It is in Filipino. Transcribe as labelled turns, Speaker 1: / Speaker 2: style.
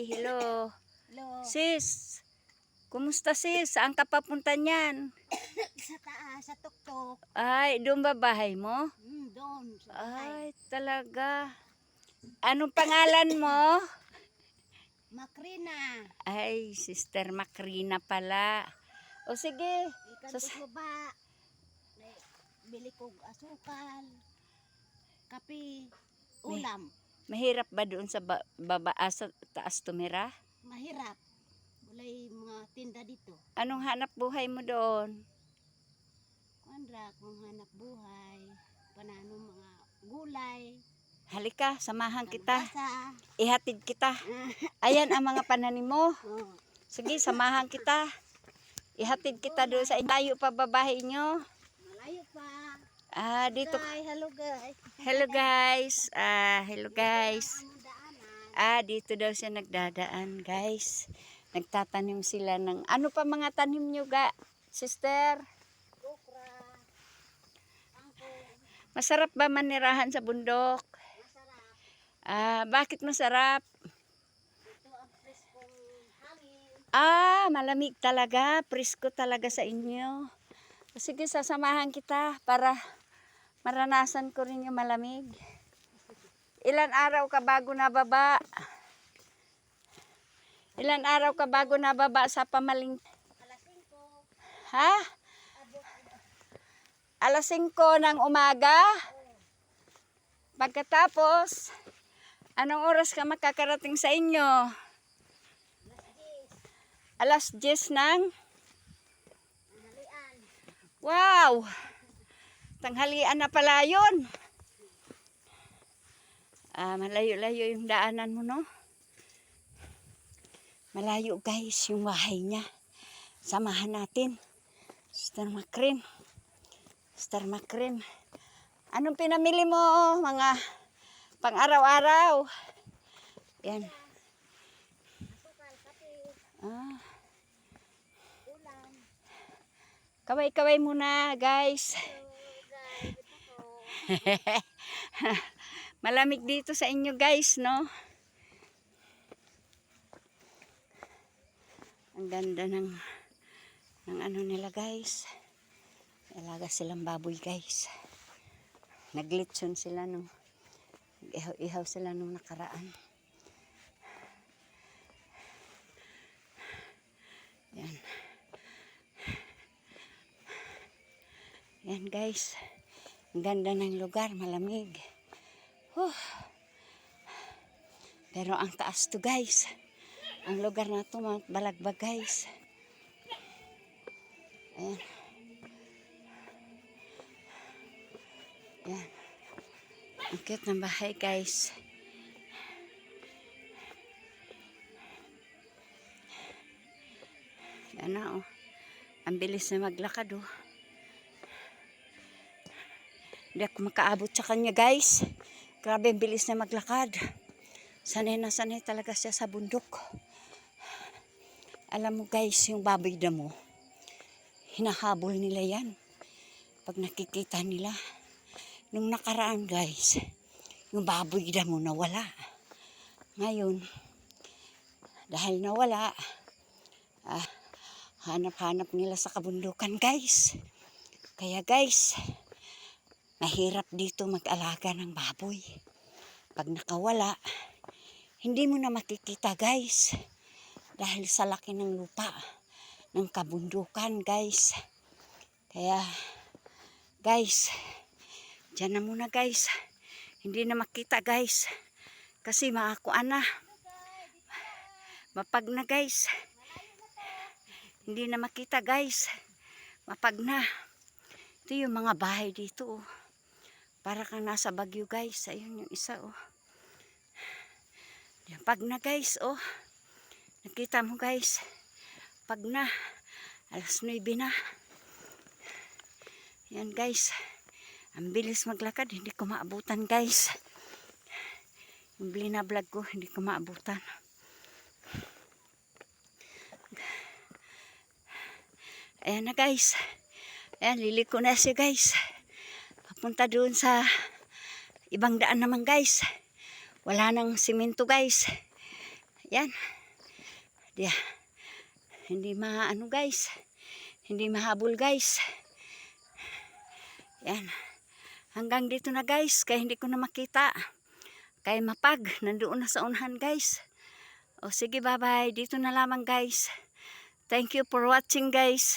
Speaker 1: Hi, hello.
Speaker 2: Hello.
Speaker 1: Sis, kumusta sis? Saan ka papunta niyan?
Speaker 2: Sa taas, sa tuktok.
Speaker 1: Ay, doon ba bahay mo?
Speaker 2: Doon, sa bahay.
Speaker 1: Ay, talaga. Anong pangalan mo?
Speaker 2: Makrina.
Speaker 1: Ay, Sister Makrina pala. O sige.
Speaker 2: Ikan ko ba? Bili kong asukal, kape, ulam.
Speaker 1: Mahirap ba doon sa sa taas tumira?
Speaker 2: Mahirap. Walay mga tinda dito.
Speaker 1: Anong hanap buhay mo doon?
Speaker 2: Kuandra, kung hanap buhay, panano mga gulay,
Speaker 1: Halika, samahan kita.
Speaker 2: kalabasa.
Speaker 1: Ihatid kita. Ayan ang mga pananim mo.
Speaker 2: Oh,
Speaker 1: Sige, samahan kita. Ihatid kita doon sa tayo pa babae nyo.
Speaker 2: malayo pa.
Speaker 1: Dito.
Speaker 2: Hello guys.
Speaker 1: Hello guys. Hello guys.
Speaker 2: Ang daanan.
Speaker 1: Dito daw siya nagdadaan, guys. Nagtatanim sila ng ano pa mga tanim nyo sister?
Speaker 2: Okra. Angkong.
Speaker 1: Masarap ba manirahan sa bundok?
Speaker 2: Masarap.
Speaker 1: Bakit masarap?
Speaker 2: Ito ang preskong hangin.
Speaker 1: Malamig talaga. Presko talaga sa inyo. Sige, sasamahan kita para maranasan ko rin yung malamig. Ilan araw ka bago nababa? Ilan araw ka bago nababa sa pamaling?
Speaker 2: Alas 5.
Speaker 1: Ha? Alas 5 ng umaga? Pagkatapos, anong oras ka makakarating sa inyo? Alas 10 ng?
Speaker 2: Tanghalian.
Speaker 1: Wow! Tanghalian na pala yun. Malayo-layo yung daanan mo, no? Malayo guys yung bahay niya. Samahan natin. Sister Macrin. Sister Macrin. Anong pinamili mo? Mga pang araw-araw. Yan.
Speaker 2: Asukal, kape, ulam.
Speaker 1: Kaway-kaway muna guys.
Speaker 2: Hello guys, ito po.
Speaker 1: Malamig dito sa inyo guys, no? Ang ganda ng ano nila guys. Alaga silang baboy guys. Naglitson sila nung ihaw sila nung nakaraan. Yan. Yan guys. Ang ganda ng lugar, malamig. Pero ang taas to guys. Ang lugar na to, Mount Balagbag guys. Ayan. Ayan. Ang cute ng bahay guys. Yan na oh. Ang bilis na maglakad oh. Hindi ako makaabot sa kanya guys. Grabe ang bilis na maglakad. Sanay na sanay talaga siya sa bundok. Alam mo guys, yung baboy damo, hinahabol nila yan. Pag nakikita nila. Nung nakaraan guys, yung baboy damo nawala. Ngayon, dahil nawala, hanap-hanap nila sa kabundukan guys. Kaya guys, mahirap dito mag-alaga ng baboy. Pag nakawala, hindi mo na makikita guys. Dahil sa laki ng lupa, ng kabundukan guys. Kaya guys, dyan na muna guys. Hindi na makita guys. Kasi maakuan na. Mapag na guys. Hindi na makita guys. Mapag na. Ito yung mga bahay dito oh. Para kang nasa Baguio guys. Ayun yung isa oh. Pag na guys oh. Nakita mo guys. Pag na. Alas 9 na. Yan guys. Ang bilis maglakad. Hindi ko maabutan guys. Yung blinablog ko. Hindi ko maabutan. Ayan na guys. Ayan. Liliko na siya guys. Papunta doon sa ibang daan naman guys. Wala nang simento guys. Yan. Diya. Hindi maano guys. Hindi mahabol guys. Yan. Hanggang dito na guys. Kaya hindi ko na makita. Kaya mapag. Nandoon na sa unahan guys. O sige bye bye. Dito na lamang guys. Thank you for watching guys.